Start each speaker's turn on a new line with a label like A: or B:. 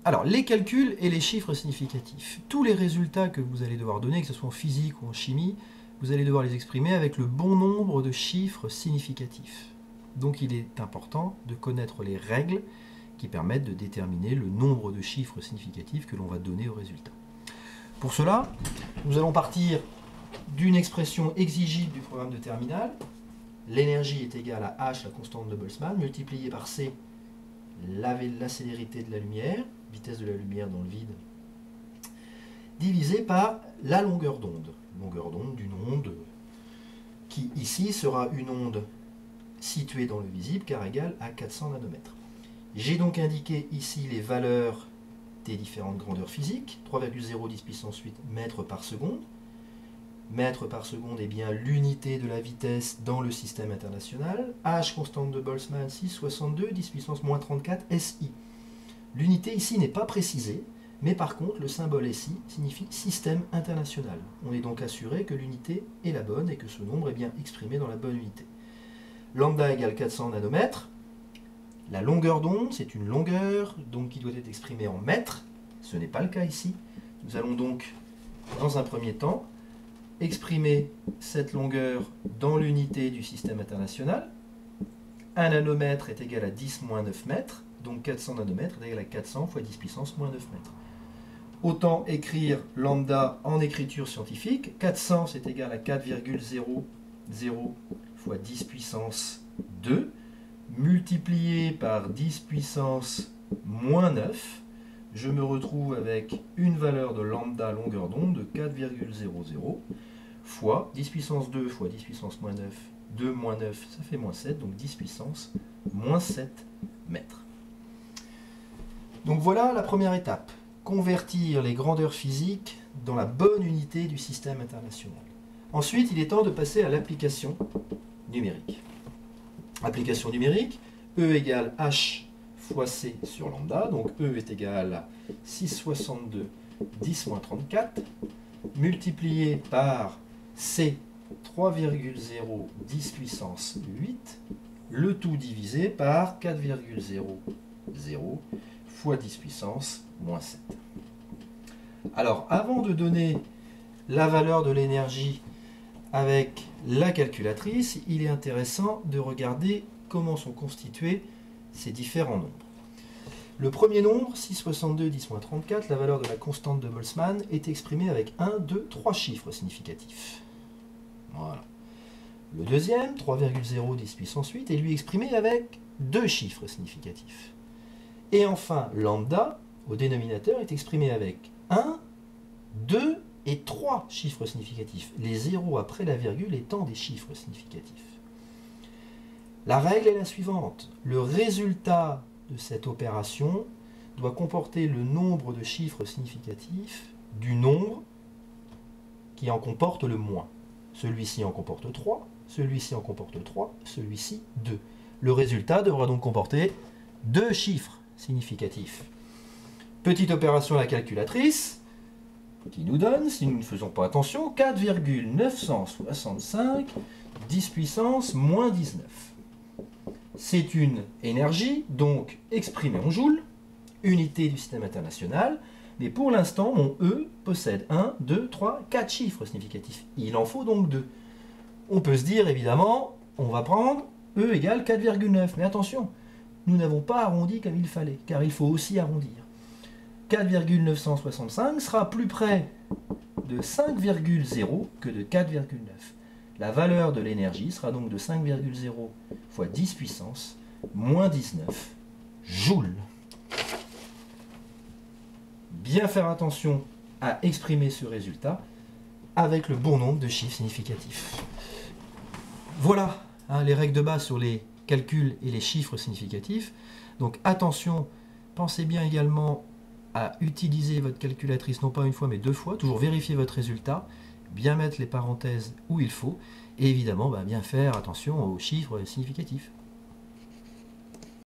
A: Alors, les calculs et les chiffres significatifs. Tous les résultats que vous allez devoir donner, que ce soit en physique ou en chimie, vous allez devoir les exprimer avec le bon nombre de chiffres significatifs. Donc il est important de connaître les règles qui permettent de déterminer le nombre de chiffres significatifs que l'on va donner au résultat. Pour cela, nous allons partir d'une expression exigible du programme de terminale. L'énergie est égale à H, la constante de Boltzmann, multipliée par C, la célérité de la lumière, vitesse de la lumière dans le vide, divisé par la longueur d'onde d'une onde qui ici sera une onde située dans le visible car égale à 400 nanomètres. J'ai donc indiqué ici les valeurs des différentes grandeurs physiques, 3,0 10 puissance 8 mètres par seconde. Mètre par seconde est bien l'unité de la vitesse dans le système international. H, constante de Boltzmann, 6,62, 10 puissance moins 34, SI. L'unité ici n'est pas précisée, mais par contre le symbole SI signifie système international. On est donc assuré que l'unité est la bonne et que ce nombre est bien exprimé dans la bonne unité. Lambda égale 400 nanomètres. La longueur d'onde, c'est une longueur donc qui doit être exprimée en mètres. Ce n'est pas le cas ici. Nous allons donc, dans un premier temps, exprimer cette longueur dans l'unité du système international. 1 nanomètre est égal à 10 moins 9 mètres, donc 400 nanomètres est égal à 400 fois 10 puissance moins 9 mètres. Autant écrire lambda en écriture scientifique. 400 c'est égal à 4,00 fois 10 puissance 2, multiplié par 10 puissance moins 9, je me retrouve avec une valeur de lambda longueur d'onde de 4,00 fois 10 puissance 2 fois 10 puissance moins 9, 2 moins 9, ça fait moins 7, donc 10 puissance moins 7 mètres. Donc voilà la première étape, convertir les grandeurs physiques dans la bonne unité du système international. Ensuite, il est temps de passer à l'application numérique. Application numérique, E égale H fois C sur lambda, donc E est égal à 6,62 10 moins 34, multiplié par C 3,0 10 puissance 8, le tout divisé par 4,00 fois 10 puissance moins 7. Alors, avant de donner la valeur de l'énergie avec la calculatrice, il est intéressant de regarder comment sont constitués ces différents nombres. Le premier nombre, 6,62 10 moins 34, la valeur de la constante de Boltzmann, est exprimée avec 1, 2, 3 chiffres significatifs. Voilà. Le deuxième, 3,0 10 puissance 8, est lui exprimé avec 2 chiffres significatifs. Et enfin, lambda, au dénominateur, est exprimé avec 1, 2 et 3 chiffres significatifs, les zéros après la virgule étant des chiffres significatifs. La règle est la suivante. Le résultat de cette opération doit comporter le nombre de chiffres significatifs du nombre qui en comporte le moins. Celui-ci en comporte 3, celui-ci en comporte 3, celui-ci 2. Le résultat devra donc comporter 2 chiffres significatifs. Petite opération à la calculatrice qui nous donne, si nous ne faisons pas attention, 4,965 10 puissance moins 19. C'est une énergie, donc exprimée en joules, unité du système international, mais pour l'instant, mon E possède 1, 2, 3, 4 chiffres significatifs. Il en faut donc 2. On peut se dire, évidemment, on va prendre E égale 4,9. Mais attention, nous n'avons pas arrondi comme il fallait, car il faut aussi arrondir. 4,965 sera plus près de 5,0 que de 4,9. La valeur de l'énergie sera donc de 5,0 fois 10 puissance moins 19 joules. Bien faire attention à exprimer ce résultat avec le bon nombre de chiffres significatifs. Voilà les règles de base sur les calculs et les chiffres significatifs. Donc attention, pensez bien également à utiliser votre calculatrice non pas une fois mais 2 fois, toujours vérifier votre résultat, bien mettre les parenthèses où il faut et évidemment bien faire attention aux chiffres significatifs.